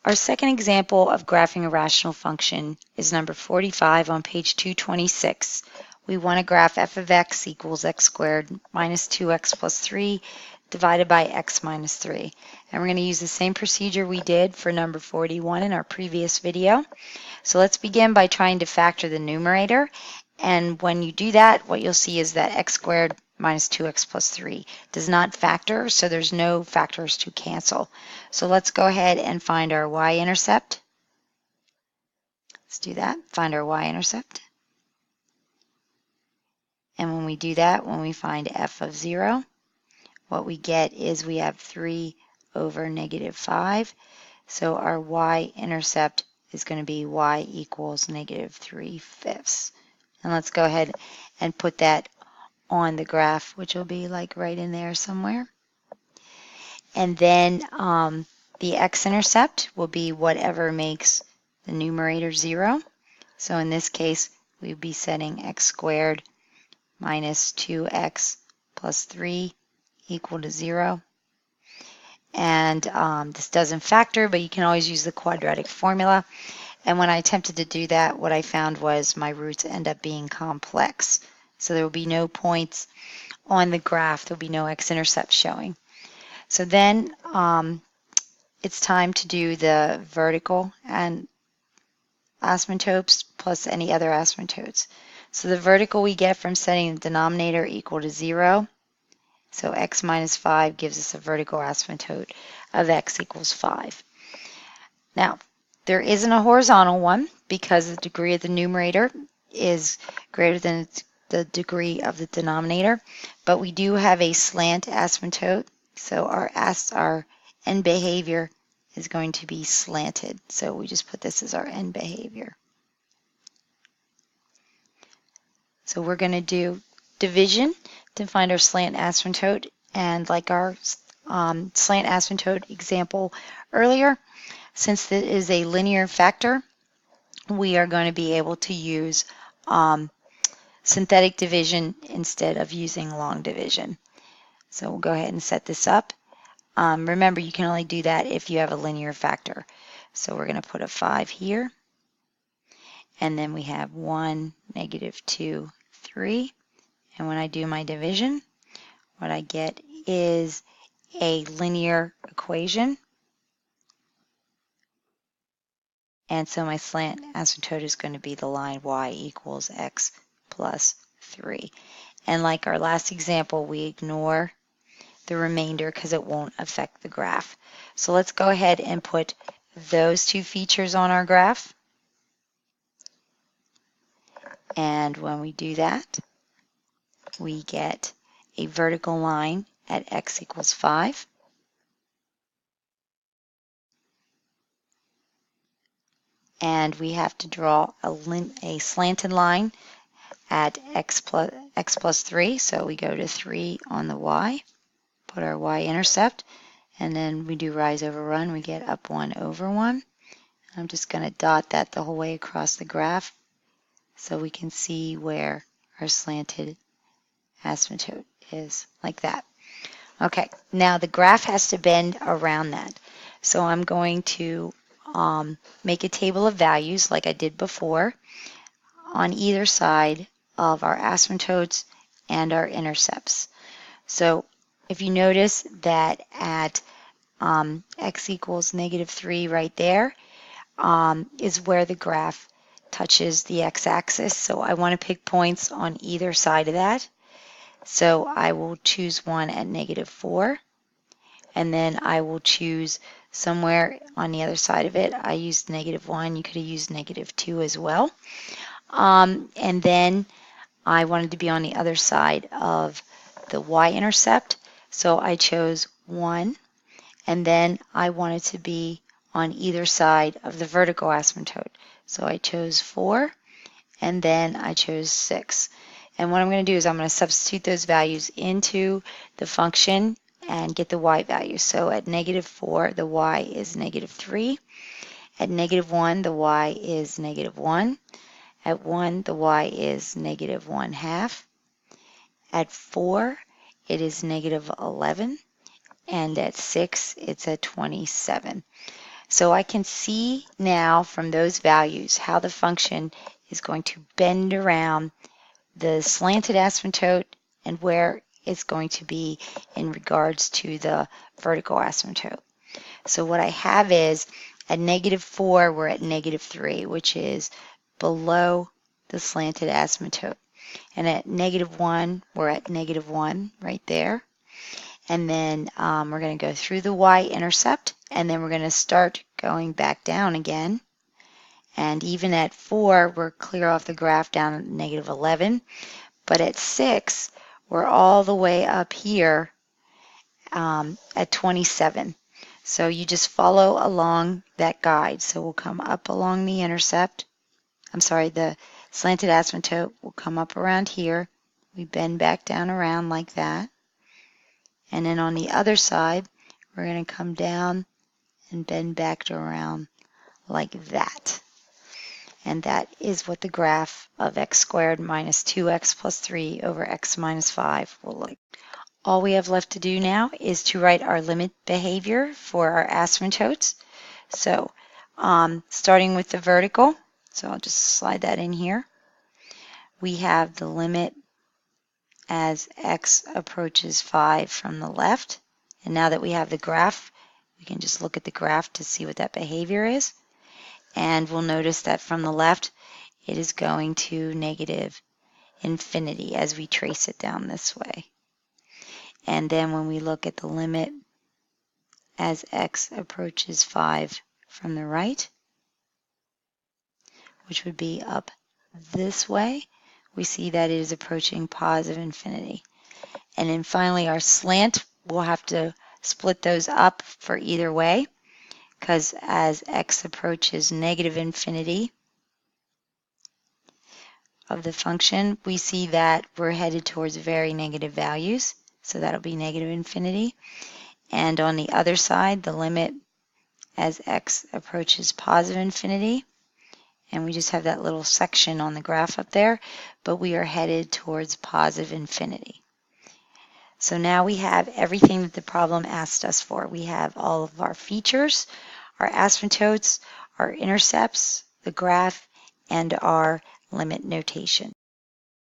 Our second example of graphing a rational function is number 45 on page 226. We want to graph f of x equals x squared minus 2x plus 3 divided by x minus 3. And we're going to use the same procedure we did for number 41 in our previous video. So let's begin by trying to factor the numerator. And when you do that, what you'll see is that x squared minus 2x plus 3 does not factor, so there's no factors to cancel. So let's go ahead and find our y-intercept. Let's do that. Find our y-intercept. And when we do that, when we find f of 0, what we get is we have 3 over negative 5. So our y-intercept is going to be y equals negative 3/5. And let's go ahead and put that on the graph, which will be like right in there somewhere. And then the x-intercept will be whatever makes the numerator 0. So in this case, we'd be setting x squared minus 2x plus 3 equal to 0. And this doesn't factor, but you can always use the quadratic formula. And when I attempted to do that, what I found was my roots end up being complex. So there will be no points on the graph. There will be no x-intercept showing. So then it's time to do the vertical and asymptotes plus any other asymptotes. So the vertical we get from setting the denominator equal to 0. So x minus 5 gives us a vertical asymptote of x equals 5. Now, there isn't a horizontal one because the degree of the numerator is greater than the degree of the denominator, but we do have a slant asymptote, so our end behavior is going to be slanted. So we just put this as our end behavior. So we're going to do division to find our slant asymptote, and like our slant asymptote example earlier, since it is a linear factor, we are going to be able to use synthetic division instead of using long division. So we'll go ahead and set this up. Remember, you can only do that if you have a linear factor. So we're going to put a 5 here, and then we have 1, negative 2, 3. And when I do my division, what I get is a linear equation. And so my slant asymptote is going to be the line y equals x plus 3. And like our last example, we ignore the remainder because it won't affect the graph. So let's go ahead and put those two features on our graph. And when we do that, we get a vertical line at x equals 5. And we have to draw a slanted line at x plus 3. So we go to 3 on the y, put our y-intercept, and then we do rise over run. We get up 1 over 1. I'm just going to dot that the whole way across the graph so we can see where our slanted asymptote is, like that. Okay, now the graph has to bend around that. So I'm going to make a table of values like I did before on either side of our asymptotes and our intercepts. So if you notice that at x equals negative 3 right there is where the graph touches the x-axis. So I want to pick points on either side of that. So I will choose one at negative 4, and then I will choose somewhere on the other side of it. I used negative 1. You could have used negative 2 as well. And then I wanted to be on the other side of the y-intercept, so I chose 1. And then I wanted to be on either side of the vertical asymptote. So I chose 4, and then I chose 6. And what I'm going to do is I'm going to substitute those values into the function and get the y value. So at negative 4, the y is negative 3. At negative 1, the y is negative 1. At 1, the y is negative 1/2. At 4, it is negative 11. And at 6, it's at 27. So I can see now from those values how the function is going to bend around the slanted asymptote and where it's going to be in regards to the vertical asymptote. So what I have is at -4, we're at -3, which is below the slanted asymptote. And at -1, we're at -1 right there. And then we're going to go through the y-intercept, and then we're going to start going back down again. And even at 4, we're clear off the graph down at -11. But at 6, we're all the way up here at 27. So you just follow along that guide. So we'll come up along the intercept. I'm sorry, the slanted asymptote will come up around here. We bend back down around like that. And then on the other side, we're going to come down and bend back around like that. And that is what the graph of x squared minus 2x plus 3 over x minus 5 will look like. All we have left to do now is to write our limit behavior for our asymptotes. So starting with the vertical, so I'll just slide that in here. We have the limit as x approaches 5 from the left. And now that we have the graph, we can just look at the graph to see what that behavior is. And we'll notice that from the left, it is going to -infinity as we trace it down this way. And then when we look at the limit as x approaches 5 from the right, which would be up this way, we see that it is approaching +infinity. And then finally our slant, we'll have to split those up for either way, because as x approaches -infinity of the function, we see that we're headed towards very negative values. So that'll be -infinity. And on the other side, the limit as x approaches +infinity. And we just have that little section on the graph up there, but we are headed towards +infinity. So now we have everything that the problem asked us for. We have all of our features, our asymptotes, our intercepts, the graph, and our limit notation.